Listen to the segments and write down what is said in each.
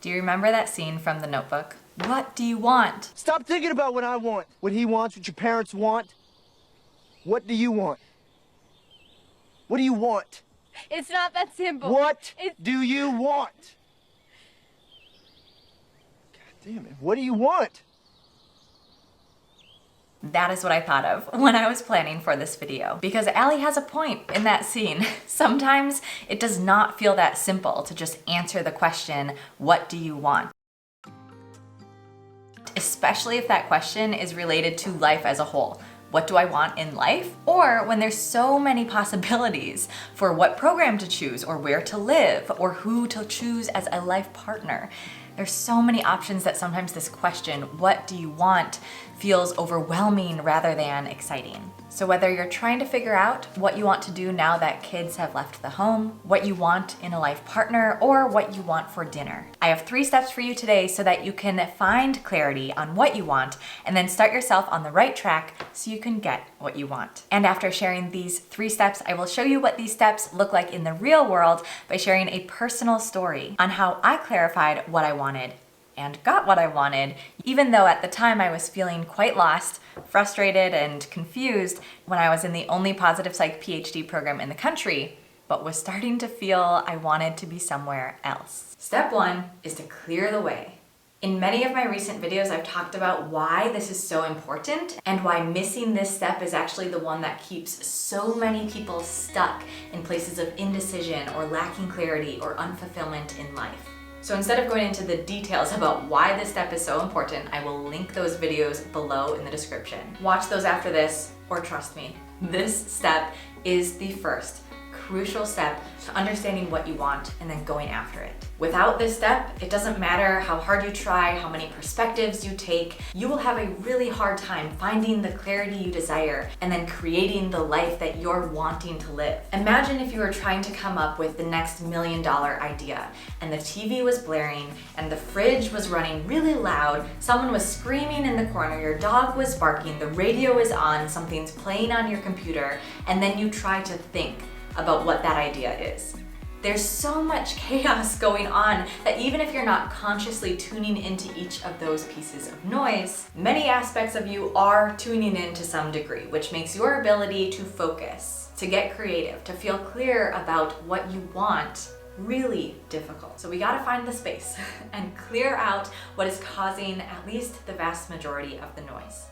Do you remember that scene from The Notebook? What do you want? Stop thinking about what I want, what he wants, what your parents want. What do you want? What do you want? It's not that simple. What do you want? God damn it, what do you want? That is what I thought of when I was planning for this video. Because Allie has a point in that scene. Sometimes it does not feel that simple to just answer the question, what do you want? Especially if that question is related to life as a whole. What do I want in life? Or when there's so many possibilities for what program to choose or where to live or who to choose as a life partner. There's so many options that sometimes this question, what do you want, feels overwhelming rather than exciting. So whether you're trying to figure out what you want to do now that kids have left the home, what you want in a life partner, or what you want for dinner, I have 3 steps for you today so that you can find clarity on what you want and then start yourself on the right track so you can get what you want. And after sharing these 3 steps, I will show you what these steps look like in the real world by sharing a personal story on how I clarified what I wanted and got what I wanted, even though at the time I was feeling quite lost, frustrated, and confused when I was in the only positive psych PhD program in the country, but was starting to feel I wanted to be somewhere else. Step 1 is to clear the way. In many of my recent videos, I've talked about why this is so important and why missing this step is actually the one that keeps so many people stuck in places of indecision or lacking clarity or unfulfillment in life. So instead of going into the details about why this step is so important, I will link those videos below in the description. Watch those after this, or trust me, this step is the first crucial step to understanding what you want and then going after it. Without this step, it doesn't matter how hard you try, how many perspectives you take, you will have a really hard time finding the clarity you desire and then creating the life that you're wanting to live. Imagine if you were trying to come up with the next $1 million idea and the TV was blaring and the fridge was running really loud, someone was screaming in the corner, your dog was barking, the radio is on, something's playing on your computer, and then you try to think about what that idea is. There's so much chaos going on that even if you're not consciously tuning into each of those pieces of noise, many aspects of you are tuning in to some degree, which makes your ability to focus, to get creative, to feel clear about what you want really difficult. So we gotta find the space and clear out what is causing at least the vast majority of the noise.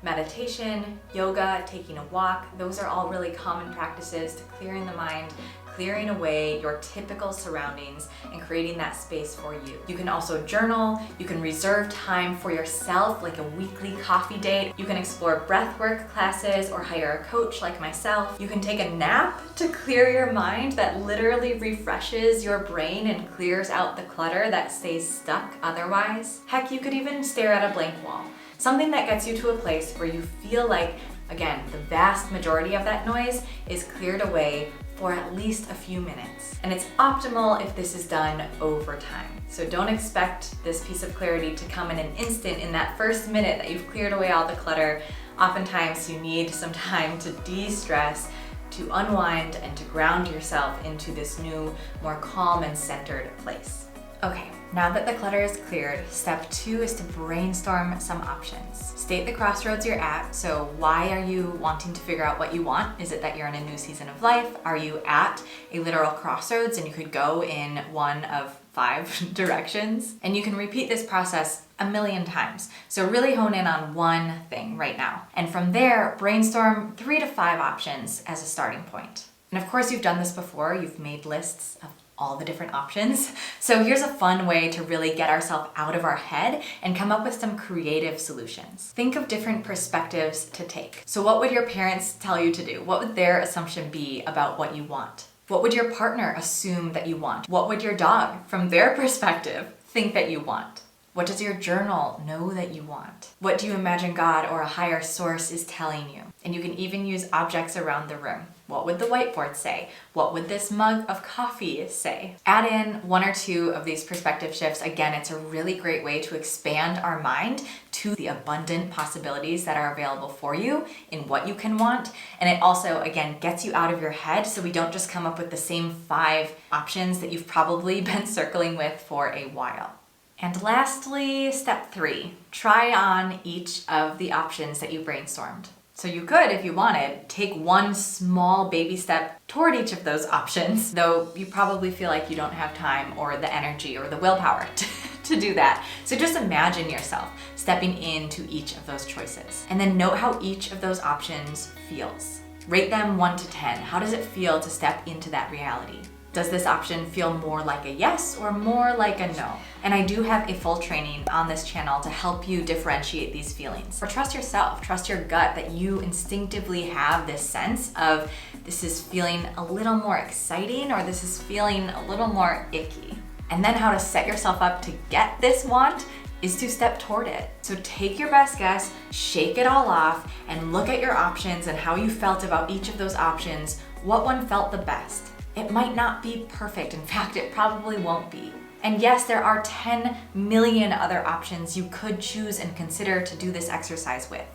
Meditation, yoga, taking a walk, those are all really common practices to clearing the mind, clearing away your typical surroundings and creating that space for you. You can also journal, you can reserve time for yourself like a weekly coffee date, you can explore breathwork classes or hire a coach like myself, you can take a nap to clear your mind that literally refreshes your brain and clears out the clutter that stays stuck otherwise. Heck, you could even stare at a blank wall. Something that gets you to a place where you feel like, again, the vast majority of that noise is cleared away for at least a few minutes. And it's optimal if this is done over time. So don't expect this piece of clarity to come in an instant in that first minute that you've cleared away all the clutter. Oftentimes you need some time to de-stress, to unwind, and to ground yourself into this new, more calm and centered place. Okay, now that the clutter is cleared, step 2 is to brainstorm some options. State the crossroads you're at. So why are you wanting to figure out what you want? Is it that you're in a new season of life? Are you at a literal crossroads and you could go in one of 5 directions? And you can repeat this process a million times. So really hone in on one thing right now. And from there, brainstorm 3 to 5 options as a starting point. And of course, you've done this before. You've made lists of all the different options. So here's a fun way to really get ourselves out of our head and come up with some creative solutions. Think of different perspectives to take. So what would your parents tell you to do? What would their assumption be about what you want? What would your partner assume that you want? What would your dog, from their perspective, think that you want? What does your journal know that you want? What do you imagine God or a higher source is telling you? And you can even use objects around the room. What would the whiteboard say? What would this mug of coffee say? Add in 1 or 2 of these perspective shifts. Again, it's a really great way to expand our mind to the abundant possibilities that are available for you in what you can want. And it also, again, gets you out of your head so we don't just come up with the same 5 options that you've probably been circling with for a while. And lastly, step 3, try on each of the options that you brainstormed. So you could, if you wanted, take one small baby step toward each of those options, though you probably feel like you don't have time or the energy or the willpower to do that. So just imagine yourself stepping into each of those choices. And then note how each of those options feels. Rate them 1 to 10. How does it feel to step into that reality? Does this option feel more like a yes or more like a no? And I do have a full training on this channel to help you differentiate these feelings. Or trust yourself, trust your gut that you instinctively have this sense of this is feeling a little more exciting or this is feeling a little more icky. And then how to set yourself up to get this want is to step toward it. So take your best guess, shake it all off, and look at your options and how you felt about each of those options. What one felt the best? It might not be perfect. In fact, it probably won't be. And yes, there are 10 million other options you could choose and consider to do this exercise with.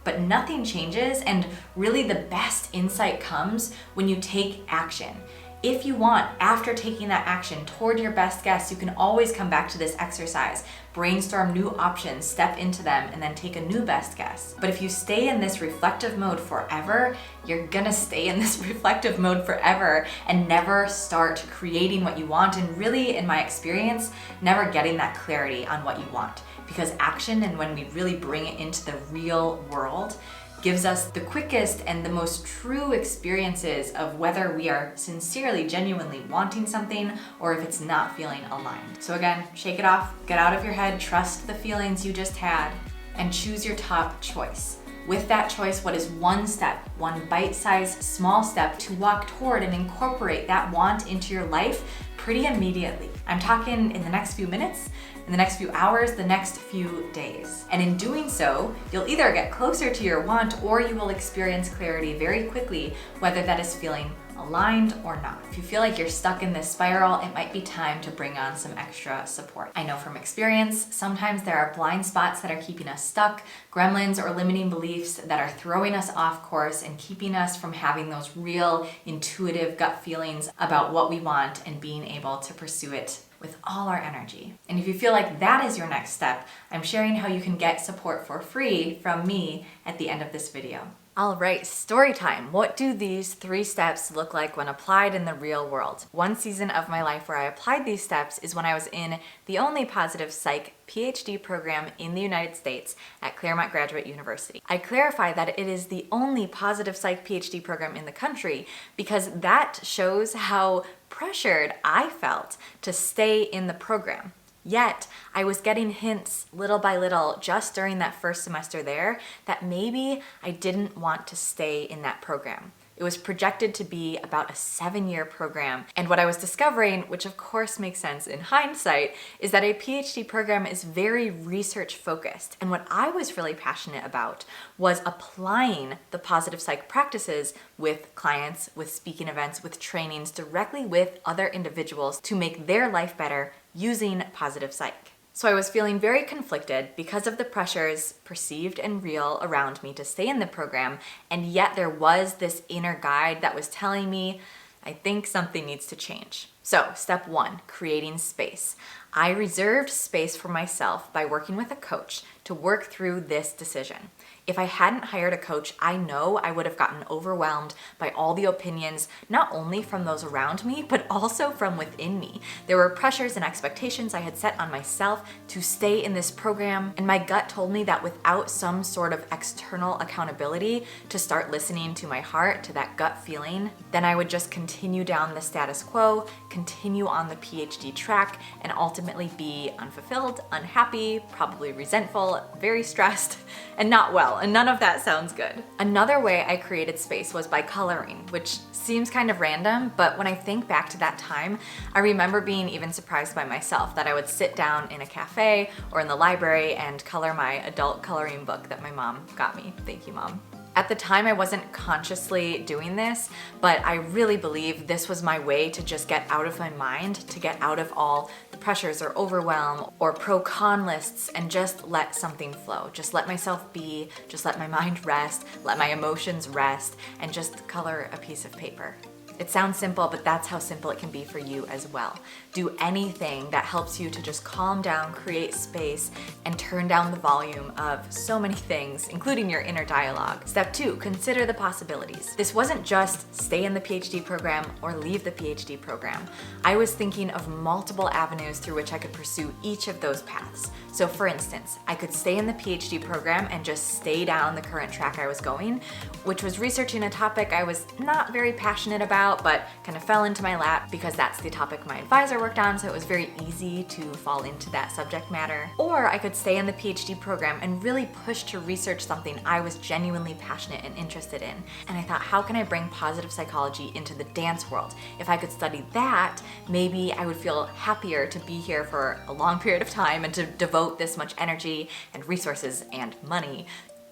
But nothing changes, and really the best insight comes when you take action. If you want, after taking that action toward your best guess, you can always come back to this exercise, brainstorm new options, step into them, and then take a new best guess. But if you stay in this reflective mode forever, you're gonna stay in this reflective mode forever and never start creating what you want, and really, in my experience, never getting that clarity on what you want. Because action, and when we really bring it into the real world, gives us the quickest and the most true experiences of whether we are sincerely, genuinely wanting something or if it's not feeling aligned. So again, shake it off, get out of your head, trust the feelings you just had, and choose your top choice. With that choice, what is one step, one bite-sized small step to walk toward and incorporate that want into your life pretty immediately? I'm talking in the next few minutes, in the next few hours, the next few days. And in doing so, you'll either get closer to your want or you will experience clarity very quickly, whether that is feeling aligned or not. If you feel like you're stuck in this spiral, it might be time to bring on some extra support. I know from experience, sometimes there are blind spots that are keeping us stuck, gremlins or limiting beliefs that are throwing us off course and keeping us from having those real intuitive gut feelings about what we want and being able to pursue it with all our energy. And if you feel like that is your next step, I'm sharing how you can get support for free from me at the end of this video. All right, story time. What do these 3 steps look like when applied in the real world? One season of my life where I applied these steps is when I was in the only positive psych PhD program in the United States at Claremont Graduate University. I clarify that it is the only positive psych PhD program in the country because that shows how pressured I felt to stay in the program. Yet, I was getting hints little by little just during that first semester there that maybe I didn't want to stay in that program. It was projected to be about a 7-year program. And what I was discovering, which of course makes sense in hindsight, is that a PhD program is very research focused. And what I was really passionate about was applying the positive psych practices with clients, with speaking events, with trainings, directly with other individuals to make their life better using positive psych. So I was feeling very conflicted because of the pressures, perceived and real, around me to stay in the program, and yet there was this inner guide that was telling me, I think something needs to change. So step 1, creating space. I reserved space for myself by working with a coach to work through this decision. If I hadn't hired a coach, I know I would have gotten overwhelmed by all the opinions, not only from those around me, but also from within me. There were pressures and expectations I had set on myself to stay in this program, and my gut told me that without some sort of external accountability to start listening to my heart, to that gut feeling, then I would just continue down the status quo, continue on the PhD track, and ultimately be unfulfilled, unhappy, probably resentful, very stressed, and not well. And none of that sounds good. Another way I created space was by coloring, which seems kind of random, but when I think back to that time, I remember being even surprised by myself that I would sit down in a cafe or in the library and color my adult coloring book that my mom got me. Thank you, Mom. At the time, I wasn't consciously doing this, but I really believe this was my way to just get out of my mind, to get out of all the pressures or overwhelm or pro-con lists and just let something flow. Just let myself be, just let my mind rest, let my emotions rest, and just color a piece of paper. It sounds simple, but that's how simple it can be for you as well. Do anything that helps you to just calm down, create space, and turn down the volume of so many things, including your inner dialogue. Step 2, consider the possibilities. This wasn't just stay in the PhD program or leave the PhD program. I was thinking of multiple avenues through which I could pursue each of those paths. So for instance, I could stay in the PhD program and just stay down the current track I was going, which was researching a topic I was not very passionate about, but kind of fell into my lap because that's the topic my advisor worked on, so it was very easy to fall into that subject matter. Or I could stay in the PhD program and really push to research something I was genuinely passionate and interested in. And I thought, how can I bring positive psychology into the dance world? If I could study that, maybe I would feel happier to be here for a long period of time and to devote this much energy and resources and money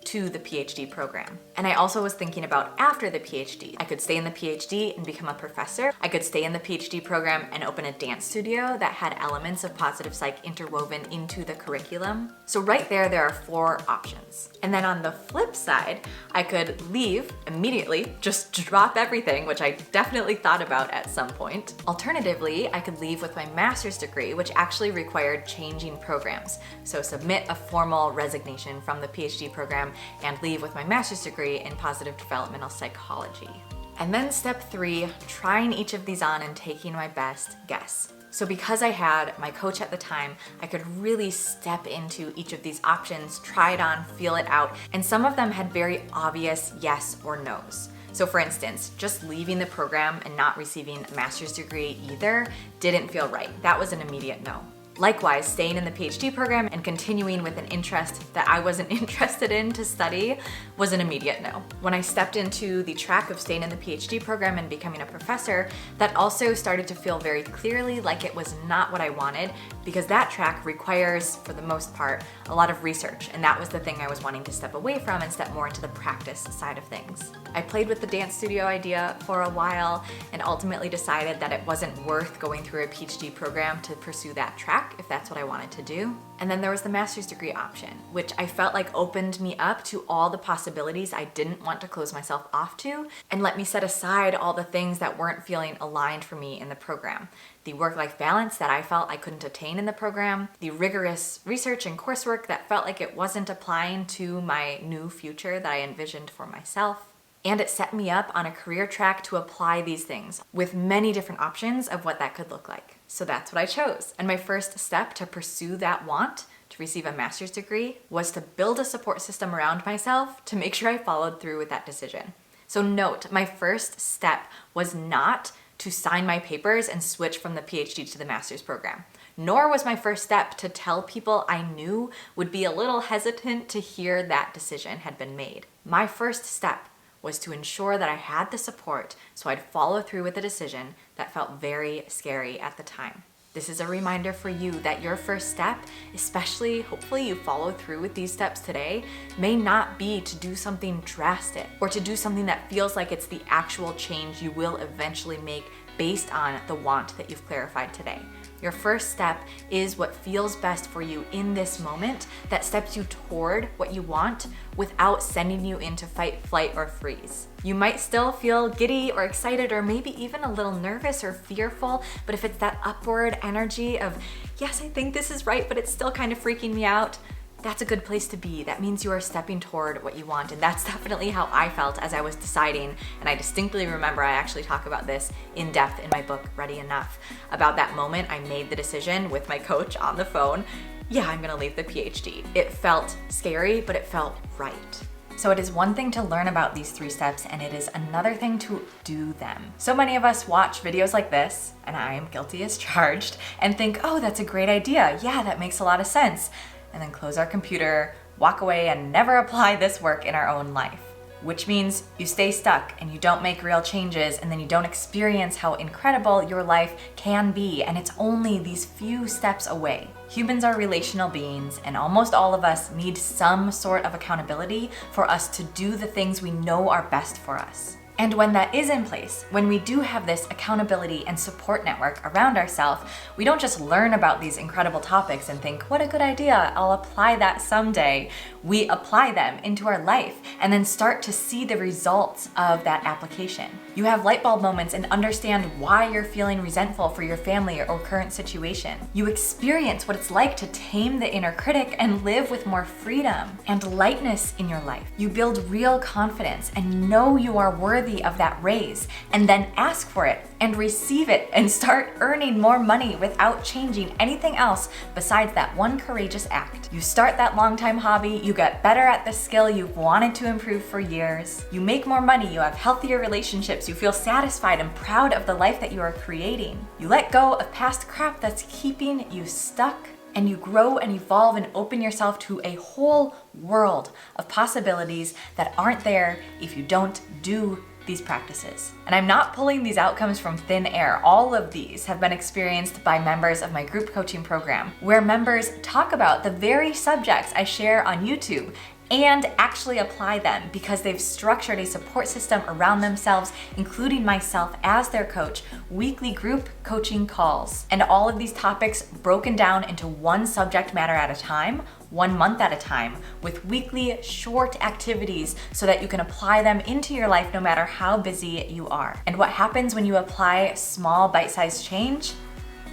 to the PhD program. And I also was thinking about after the PhD. I could stay in the PhD and become a professor. I could stay in the PhD program and open a dance studio that had elements of positive psych interwoven into the curriculum. So right there are 4 options. And then on the flip side, I could leave immediately, just drop everything, which I definitely thought about at some point. Alternatively, I could leave with my master's degree, which actually required changing programs. So submit a formal resignation from the PhD program and leave with my master's degree in positive developmental psychology. And then step 3, trying each of these on and taking my best guess. So because I had my coach at the time, I could really step into each of these options, try it on, feel it out, and some of them had very obvious yes or no's. So for instance, just leaving the program and not receiving a master's degree either didn't feel right. That was an immediate no. Likewise, staying in the PhD program and continuing with an interest that I wasn't interested in to study was an immediate no. When I stepped into the track of staying in the PhD program and becoming a professor, that also started to feel very clearly like it was not what I wanted, because that track requires, for the most part, a lot of research, and that was the thing I was wanting to step away from and step more into the practice side of things. I played with the dance studio idea for a while and ultimately decided that it wasn't worth going through a PhD program to pursue that track if that's what I wanted to do. And then there was the master's degree option, which I felt like opened me up to all the possibilities I didn't want to close myself off to, and let me set aside all the things that weren't feeling aligned for me in the program. The work-life balance that I felt I couldn't attain in the program, the rigorous research and coursework that felt like it wasn't applying to my new future that I envisioned for myself. And it set me up on a career track to apply these things with many different options of what that could look like. So that's what I chose. And my first step to pursue that want, to receive a master's degree, was to build a support system around myself to make sure I followed through with that decision. So note, my first step was not to sign my papers and switch from the PhD to the master's program. Nor was my first step to tell people I knew would be a little hesitant to hear that decision had been made. My first step was to ensure that I had the support so I'd follow through with a decision that felt very scary at the time. This is a reminder for you that your first step, especially hopefully you follow through with these steps today, may not be to do something drastic or to do something that feels like it's the actual change you will eventually make based on the want that you've clarified today. Your first step is what feels best for you in this moment that steps you toward what you want without sending you into fight, flight, or freeze. You might still feel giddy or excited or maybe even a little nervous or fearful, but if it's that upward energy of, yes, I think this is right, but it's still kind of freaking me out, that's a good place to be. That means you are stepping toward what you want. And that's definitely how I felt as I was deciding. And I distinctly remember I actually talk about this in depth in my book, Ready Enough, about that moment I made the decision with my coach on the phone. Yeah, I'm gonna leave the PhD. It felt scary, but it felt right. So it is one thing to learn about these 3 steps, and it is another thing to do them. So many of us watch videos like this, and I am guilty as charged, and think, oh, that's a great idea. Yeah, that makes a lot of sense. And then close our computer, walk away, and never apply this work in our own life. Which means you stay stuck and you don't make real changes, and then you don't experience how incredible your life can be, and it's only these few steps away. Humans are relational beings, and almost all of us need some sort of accountability for us to do the things we know are best for us. And when that is in place, when we do have this accountability and support network around ourselves, we don't just learn about these incredible topics and think, what a good idea, I'll apply that someday. We apply them into our life and then start to see the results of that application. You have light bulb moments and understand why you're feeling resentful for your family or current situation. You experience what it's like to tame the inner critic and live with more freedom and lightness in your life. You build real confidence and know you are worthy of that raise, and then ask for it and receive it and start earning more money without changing anything else besides that one courageous act. You start that long-time hobby, you get better at the skill you've wanted to improve for years, you make more money, you have healthier relationships, you feel satisfied and proud of the life that you are creating. You let go of past crap that's keeping you stuck, and you grow and evolve and open yourself to a whole world of possibilities that aren't there if you don't do these practices. And I'm not pulling these outcomes from thin air. All of these have been experienced by members of my group coaching program, where members talk about the very subjects I share on YouTube and actually apply them because they've structured a support system around themselves, including myself as their coach, weekly group coaching calls, and all of these topics broken down into one subject matter at a time, 1 month at a time, with weekly short activities so that you can apply them into your life no matter how busy you are. And what happens when you apply small bite-sized change?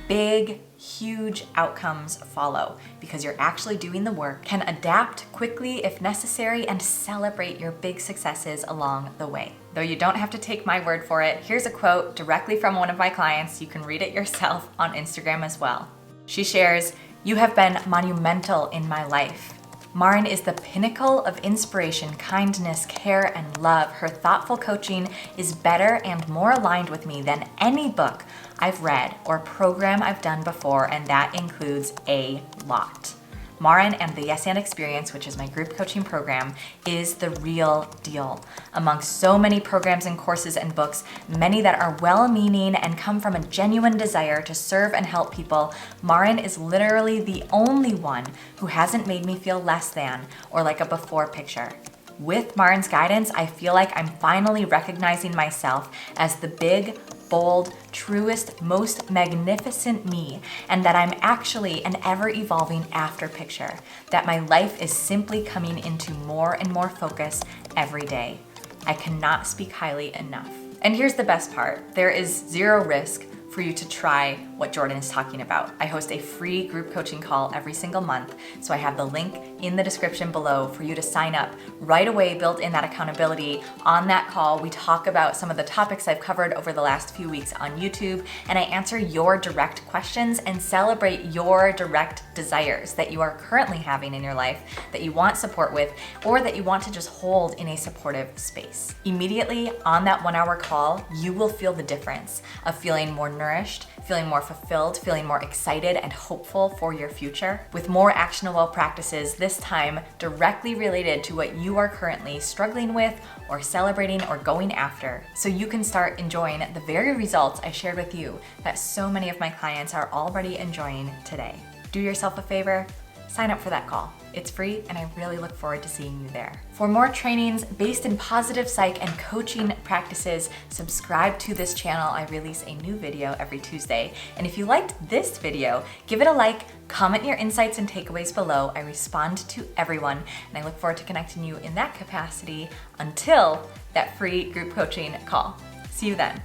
Big, huge outcomes follow because you're actually doing the work, can adapt quickly if necessary, and celebrate your big successes along the way. Though you don't have to take my word for it, here's a quote directly from one of my clients. You can read it yourself on Instagram as well. She shares, "You have been monumental in my life. Marin is the pinnacle of inspiration, kindness, care, and love. Her thoughtful coaching is better and more aligned with me than any book I've read or program I've done before, and that includes a lot." Marin and the Yes and Experience, which is my group coaching program, is the real deal. Among so many programs and courses and books, many that are well-meaning and come from a genuine desire to serve and help people, Marin is literally the only one who hasn't made me feel less than or like a before picture. With Marin's guidance, I feel like I'm finally recognizing myself as the big, bold, truest, most magnificent me, and that I'm actually an ever-evolving after picture, that my life is simply coming into more and more focus every day. I cannot speak highly enough. And here's the best part. There is zero risk for you to try what Jordan is talking about. I host a free group coaching call every single month, so I have the link in the description below for you to sign up right away, built in that accountability. On that call, we talk about some of the topics I've covered over the last few weeks on YouTube, and I answer your direct questions and celebrate your direct desires that you are currently having in your life, that you want support with, or that you want to just hold in a supportive space. Immediately on that 1-hour call, you will feel the difference of feeling more nourished, feeling more fulfilled, feeling more excited and hopeful for your future, with more actionable practices, this time directly related to what you are currently struggling with or celebrating or going after, so you can start enjoying the very results I shared with you that so many of my clients are already enjoying today. Do yourself a favor, sign up for that call. It's free, and I really look forward to seeing you there. For more trainings based in positive psych and coaching practices, subscribe to this channel. I release a new video every Tuesday. And if you liked this video, give it a like, comment your insights and takeaways below. I respond to everyone, and I look forward to connecting you in that capacity until that free group coaching call. See you then.